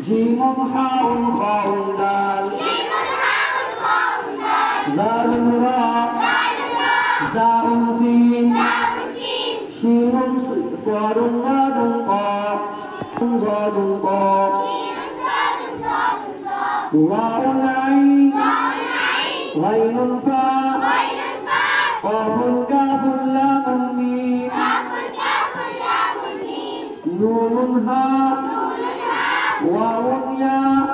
جيم حاء خاء دال ذال راء زاء سين شين صاد ضاد قاف ضاد قاف واو عين غين فاء قاف كاف لام ميم نون هاء واو ياء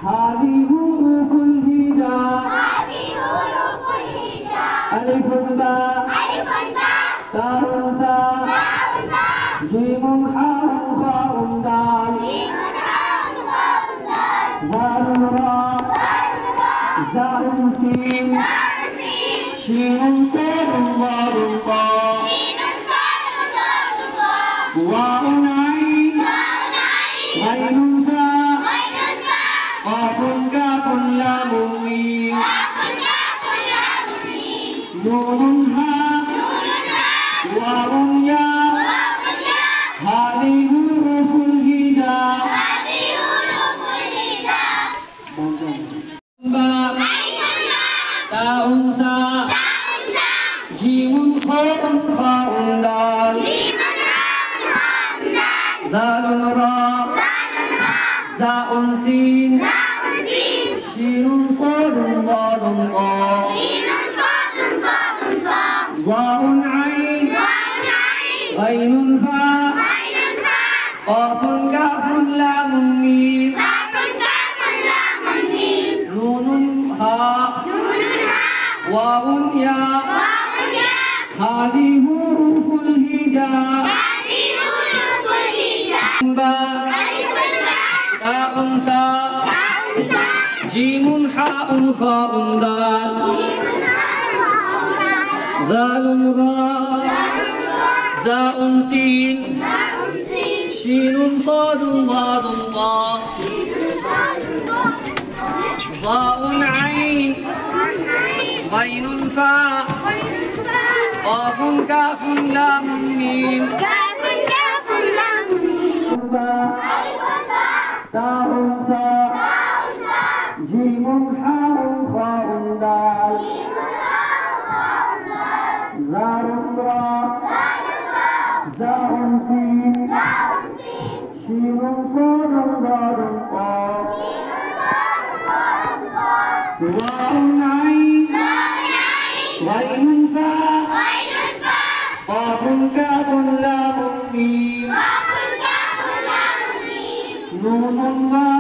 هذه حروف الهجاء ألف باء تاء ثاء جيم حاء خاء دال ذال راء زاء سين شين صاد ضاد قاف واو عين غين فاء قاف كاف لام ميم نون هاء واو ياء هذه حروف الهجاء باء تاء ثاء جيم خاء خاء دال ذال راء زاء سين شين صاد ضاد قاف واو عين غين فاء قاف كاف لام ميم نون هاء واو ياء هذه حروف الهجاء باء تاء ثاء جيم حاء خاء دال ذال راء زاء سين شين صاد ضاد قاف ضاء عين غين فاء قاف كاف لام ميم تاء ثاء جيم حاء خاء دال ذال راء زاء سين شين صاد ضاد قاف واو عين غين فاء قاف كاف لام ميم نون